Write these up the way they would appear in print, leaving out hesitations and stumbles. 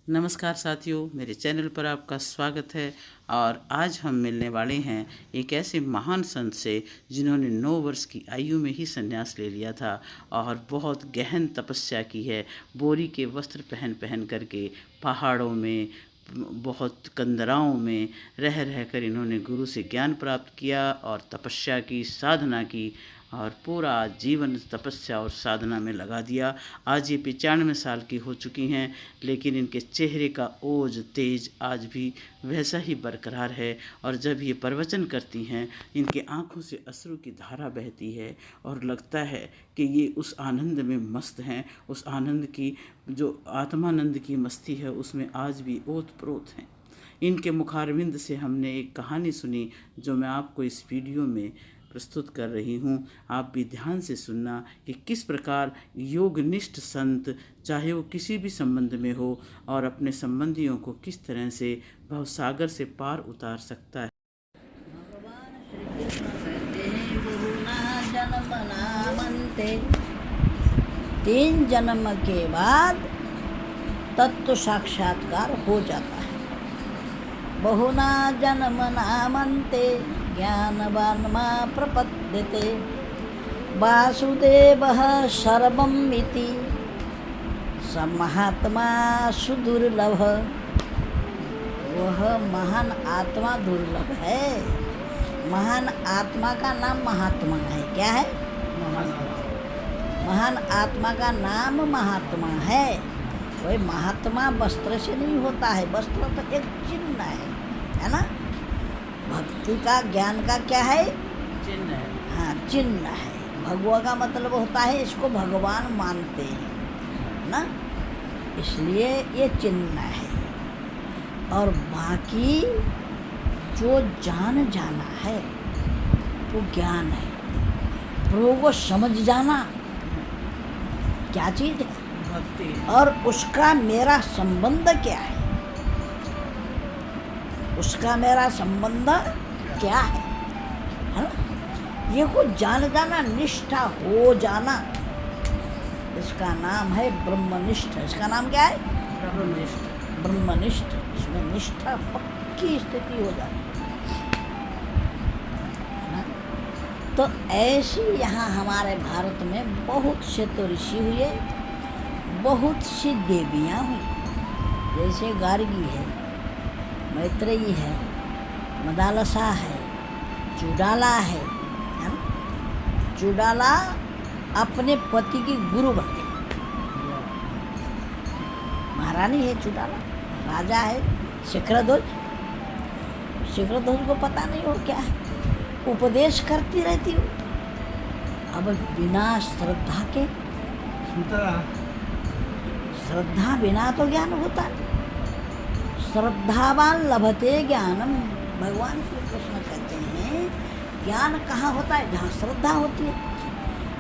नमस्कार साथियों, मेरे चैनल पर आपका स्वागत है। और आज हम मिलने वाले हैं एक ऐसे महान संत से जिन्होंने 9 वर्ष की आयु में ही संन्यास ले लिया था और बहुत गहन तपस्या की है। बोरी के वस्त्र पहन पहन करके पहाड़ों में, बहुत कंदराओं में रह रहकर इन्होंने गुरु से ज्ञान प्राप्त किया और तपस्या की, साधना की और पूरा जीवन तपस्या और साधना में लगा दिया। आज ये 95 साल की हो चुकी हैं, लेकिन इनके चेहरे का ओज तेज आज भी वैसा ही बरकरार है। और जब ये प्रवचन करती हैं, इनके आँखों से अश्रु की धारा बहती है और लगता है कि ये उस आनंद में मस्त हैं। उस आनंद की, जो आत्मानंद की मस्ती है, उसमें आज भी ओत-प्रोत हैं। इनके मुखारविंद से हमने एक कहानी सुनी, जो मैं आपको इस वीडियो में प्रस्तुत कर रही हूँ। आप भी ध्यान से सुनना कि किस प्रकार योगनिष्ठ संत, चाहे वो किसी भी संबंध में हो, और अपने संबंधियों को किस तरह से भवसागर से पार उतार सकता है। भगवान श्री कृष्ण कहते हैं, बहुना जन्म ना मनते, 3 जन्म के बाद तत्व साक्षात्कार हो जाता है। बहुना जन्म ना मनते, ज्ञानवान् मां प्रपद्यते, वासुदेवः सर्वम् इति, स महात्मा सुदुर्लभ। वह महान आत्मा दुर्लभ है। महान आत्मा का नाम महात्मा है। क्या है? महान आत्मा का नाम महात्मा है। वही महात्मा वस्त्र से नहीं होता है। वस्त्र तो एक चिन्ह है ना। भक्ति का, ज्ञान का क्या है? चिन्ह है। हाँ, चिन्ह है। भगवा का मतलब होता है इसको भगवान मानते हैं ना, इसलिए ये चिन्ह है। और बाकी जो जान जाना है वो ज्ञान है। प्रभु को समझ जाना क्या चीज़ है? भक्ति। और उसका मेरा संबंध क्या है? उसका मेरा संबंध क्या है ना? ये को जान जाना, निष्ठा हो जाना, इसका नाम है ब्रह्मनिष्ठ। इसका नाम क्या है? ब्रह्मनिष्ठ। ब्रह्मनिष्ठ। इसमें निष्ठा पक्की स्थिति हो जाती है ना। तो ऐसी यहाँ हमारे भारत में बहुत से तो ऋषि हुए, बहुत सी देवियाँ हुई। जैसे गार्गी है, मैत्रेयी है, मदालसा है, चुड़ाला है ना। चुड़ाला अपने पति की गुरु बन गई। महारानी है चुड़ाला, राजा है शिखरध्वज। शिखरध्वज को पता नहीं हो क्या है, उपदेश करती रहती हो। अब बिना श्रद्धा के, श्रद्धा बिना तो ज्ञान होता है। श्रद्धावान लभते ज्ञानम। भगवान श्री कृष्ण कहते हैं, ज्ञान कहाँ होता है? जहाँ श्रद्धा होती है।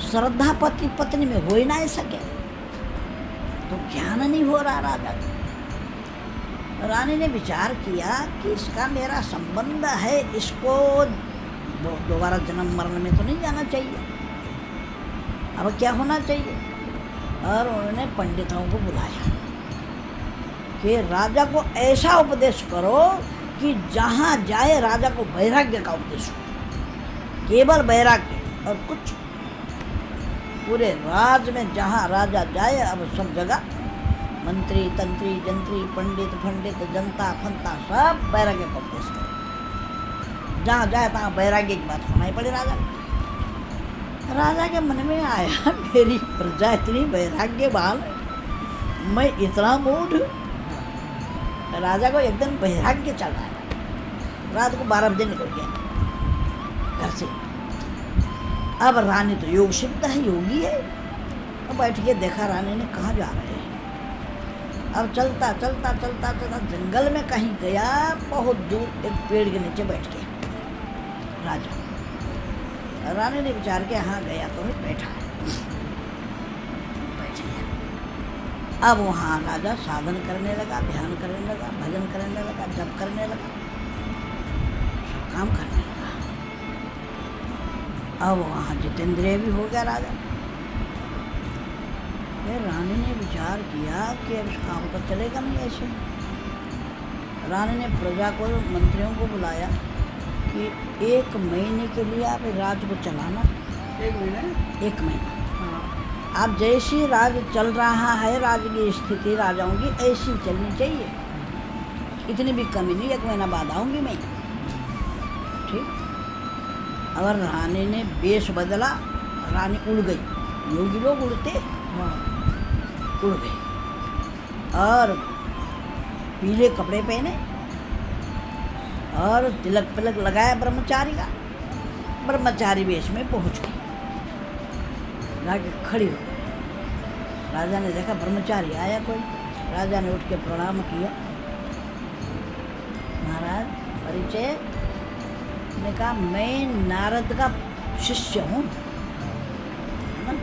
श्रद्धा पति पत्नी में हो ही ना सके तो ज्ञान नहीं हो रहा। राजा रानी ने विचार किया कि इसका मेरा संबंध है, इसको दोबारा जन्म मरण में तो नहीं जाना चाहिए। अब क्या होना चाहिए? और उन्होंने पंडितों को बुलाया कि राजा को ऐसा उपदेश करो कि जहाँ जाए राजा को वैराग्य का उपदेश हो। केवल वैराग्य और कुछ। पूरे राज में जहाँ राजा जाए, अब सब जगह मंत्री, तंत्री, जंत्री, पंडित, फंडित, जनता, फंता सब वैराग्य का उपदेश करें। जहाँ जाए तहाँ वैराग्य की बात सुनाई पड़े राजा। राजा के मन में आया, मेरी प्रजा इतनी वैराग्यवान, मैं इतना मूढ़। राजा को एकदम वैराग्य चल रहा है। रात को 12 बजे निकल गया घर से। अब रानी तो योग सिद्ध है, योगी है। अब बैठ के देखा, रानी ने कहाँ जा रहे हैं। अब चलता चलता चलता चलता जंगल में कहीं गया, बहुत दूर एक पेड़ के नीचे बैठ गया राजा। रानी ने विचार के हाँ गया तो बैठा है, बैठ गया। अब वहाँ राजा साधन करने लगा, ध्यान करने लगा, भजन करने लगा, जप करने लगा, सब काम करने लगा। अब वहाँ जितेंद्रिय भी हो गया राजा। फिर रानी ने विचार किया कि अब काम तो चलेगा नहीं ऐसे। रानी ने प्रजा को, मंत्रियों को बुलाया कि 1 महीने के लिए आप राज को चलाना। 1 महीना आप जैसी राज चल रहा है, राज की स्थिति राजाओं की ऐसी चलनी चाहिए, इतनी भी कमी नहीं, 1 महीना बाद आऊँगी मैं। ठीक। और रानी ने वेश बदला, रानी उड़ गई। योगी लोग उड़ते, उड़ गए और पीले कपड़े पहने और तिलक पिलक लगाया ब्रह्मचारी का, ब्रह्मचारी वेश में पहुंच गई, जाके खड़ी हो गई। राजा ने देखा ब्रह्मचारी आया कोई, राजा ने उठ के प्रणाम किया। महाराज परिचय ने कहा, मैं नारद का शिष्य हूँ, है ना,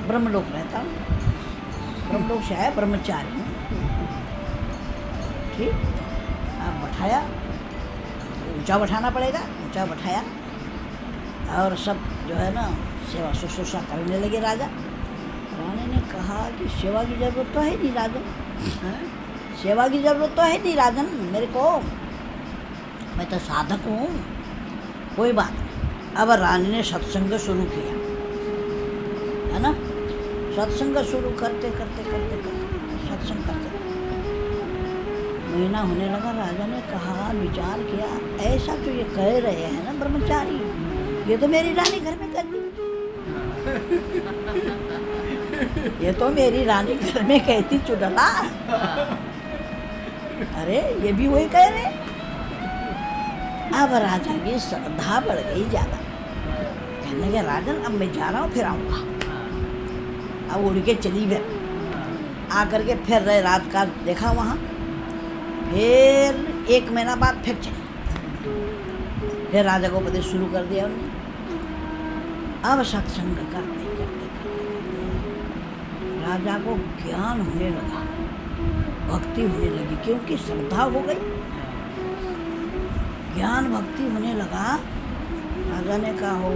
ब्रह्मलोक रहता हूँ, ब्रह्मलोक से आया, ब्रह्मचारी हूँ। ठीक। आप बैठाया, ऊंचा बैठाना पड़ेगा, ऊंचा बैठाया और सब जो है ना सेवा शुश्रूषा करने लगे राजा। रानी ने कहा कि सेवा की जरूरत तो है नहीं राजन, सेवा की जरूरत तो है नहीं राजन मेरे को, मैं तो साधक हूँ, कोई बात नहीं। अब रानी ने सत्संग शुरू किया, है ना, सत्संग शुरू करते करते करते करते सत्संग करते महीना होने लगा। राजा ने कहा, विचार किया, ऐसा जो ये कह रहे हैं ना ब्रह्मचारी, ये तो मेरी रानी घर में कर दी, ये तो मेरी रानी घर में कहती चुड़ला, अरे ये भी वही कह रहे। अब राजा की श्रद्धा बढ़ गई ज़्यादा, कहने लगे राजन अब मैं जा रहा हूँ, फिर आऊँगा। अब उड़ के चली गई, आकर के फिर रहे, रात का देखा वहाँ, फिर 1 महीना बाद फिर चली, फिर राजा को उपदेश शुरू कर दिया उन्होंने। अब सत्संग करते करते राजा को ज्ञान होने लगा, भक्ति होने लगी, क्योंकि श्रद्धा हो गई, ज्ञान भक्ति होने लगा। राजा ने कहा, हो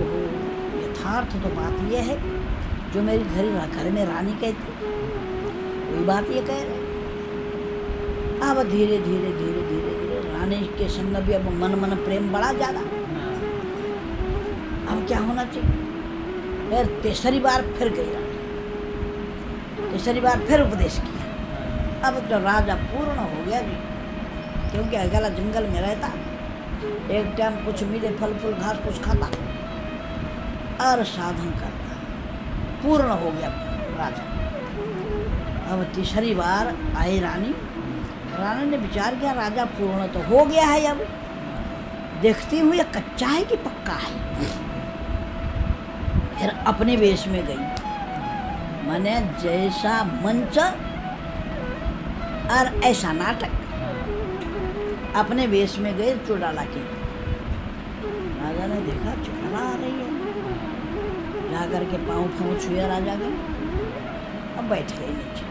यथार्थ तो बात यह है जो मेरी घर में रानी कहती, वही बात ये कह रहे। अब धीरे धीरे धीरे धीरे धीरे रानी के संग भी अब मन प्रेम बढ़ा ज़्यादा। अब क्या होना चाहिए, फिर तीसरी बार फिर गई रानी, तीसरी बार फिर उपदेश किया। अब तो राजा पूर्ण हो गया जी, क्योंकि अकेला जंगल में रहता, एक टाइम कुछ मिले फल फूल घास फूस खाता और साधन करता, पूर्ण हो गया राजा। अब तीसरी बार आई रानी, रानी ने विचार किया राजा पूर्ण तो हो गया है, अब देखती हूँ ये कच्चा है कि पक्का है। फिर अपने वेश में गई, माने जैसा मंच और ऐसा नाटक, अपने वेश में गए चुड़ाला के। राजा ने देखा चुड़ाला आ रही है, जा करके पाँव छुए राजा के, अब बैठ गए नीचे।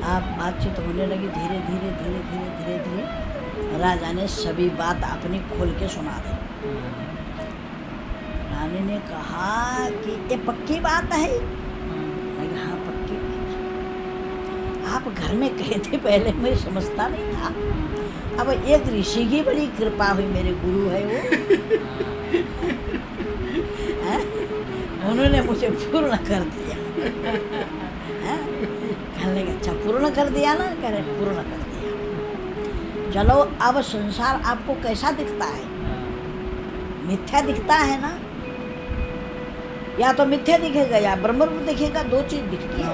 आप बातचीत होने लगी, धीरे धीरे धीरे धीरे धीरे धीरे राजा ने सभी बात अपनी खोल के सुना दी। रानी ने कहा कि ये पक्की बात है, मैं हाँ पक्की बात है। आप घर में कहे थे, पहले मैं समझता नहीं था, अब एक ऋषि की बड़ी कृपा हुई, मेरे गुरु है वो उन्होंने मुझे पूर्ण कर दिया। कहने लगे अच्छा पूर्ण कर दिया ना, कह रहे पूर्ण कर दिया। चलो अब संसार आपको कैसा दिखता है, मिथ्या दिखता है ना, या तो मिथ्या दिखेगा या ब्रह्म रूप दिखेगा, 2 चीज दिखती है,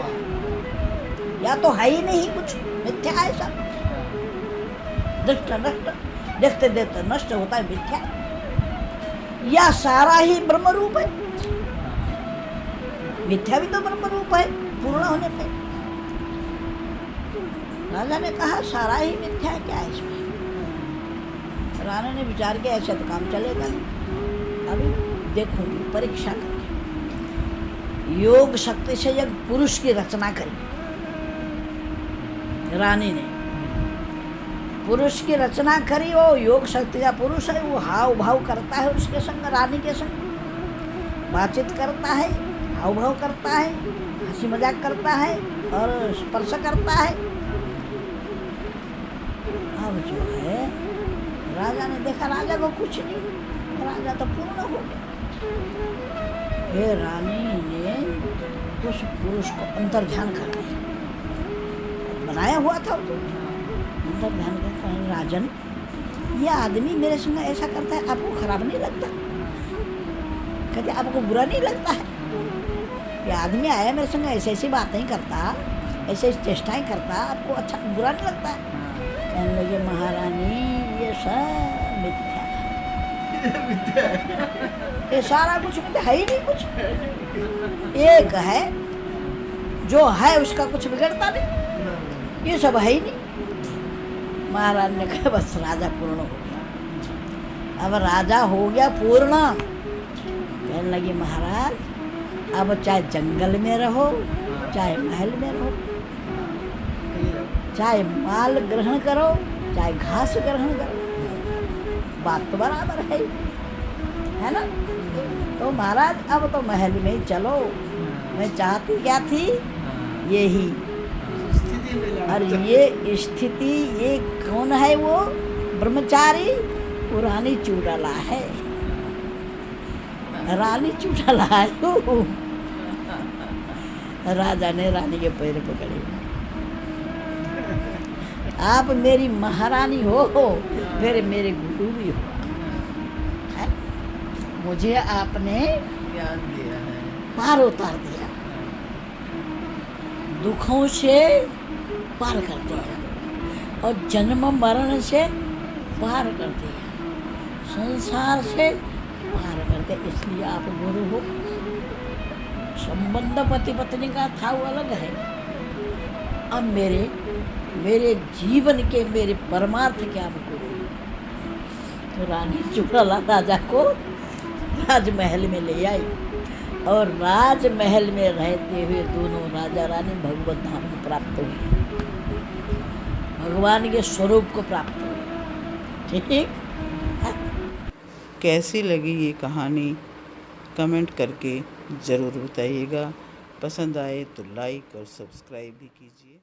या तो है ही नहीं कुछ, मिथ्या है सब, दृष्ट नष्ट, देखते देखते नष्ट होता है मिथ्या, या सारा ही ब्रह्म रूप है, मिथ्या भी तो ब्रह्म रूप है पूर्ण होने पे। राजा ने कहा सारा ही मिथ्या है, क्या है इसमें। राजा ने विचार किया ऐसे तो काम चलेगा नहीं, अभी देखूंगी परीक्षा करके। योग शक्ति से एक पुरुष की रचना करी रानी ने, पुरुष की रचना करी, वो योग शक्ति का पुरुष है, वो हाव भाव करता है उसके संग, रानी के संग बातचीत करता है, हाव भाव करता है, हंसी मजाक करता है और स्पर्श करता है। अब जो है राजा ने देखा, राजा को कुछ नहीं, राजा तो पूर्ण हो गया। फिर रानी ने उस पुरुष को अंतर ध्यान कर दिया, बनाया हुआ था तो अंतर ध्यान कर, राजन ये आदमी मेरे संग ऐसा करता है, आपको खराब नहीं लगता? कहते आपको बुरा नहीं लगता है? ये आदमी आया मेरे संग ऐसी ऐसी बातें करता, ऐसे ऐसी चेष्टाएं करता, आपको अच्छा बुरा नहीं लगता है? कहने लगे महारानी ये सब मिथ्या, ये सारा कुछ मिथ्या है ही नहीं, कुछ एक है जो है उसका कुछ बिगड़ता नहीं, ये सब है ही नहीं। महाराज ने कहा बस राजा पूर्ण हो गया। अब राजा हो गया पूर्ण। कहने लगी महाराज अब चाहे जंगल में रहो, चाहे महल में रहो, चाहे माल ग्रहण करो, चाहे घास ग्रहण करो, बात तो बराबर है ना? तो महाराज अब तो महल में ही चलो। मैं चाहती क्या थी यही, और ये स्थिति, ये कौन है वो ब्रह्मचारी? वो रानी चूड़ाला है, रानी चूड़ाला है वो। राजा ने रानी के पैर पकड़े, आप मेरी महारानी हो, फिर मेरे गुरु भी हो, है? मुझे आपने ज्ञान दिया है, पार उतार दिया, दुखों से पार कर दिया और जन्म मरण से पार कर दिया, संसार से पार कर दिया, इसलिए आप गुरु हो। संबंध पति पत्नी का था वो अलग है, अब मेरे जीवन के, मेरे परमार्थ के आप गुरु हो। तो रानी चूड़ाला राजा को राजमहल में ले आई और राजमहल में रहते हुए दोनों राजा रानी भगवत धाम को प्राप्त हुए, भगवान के स्वरूप को प्राप्त हुए। ठीक है? कैसी लगी ये कहानी कमेंट करके ज़रूर बताइएगा। पसंद आए तो लाइक और सब्सक्राइब भी कीजिए।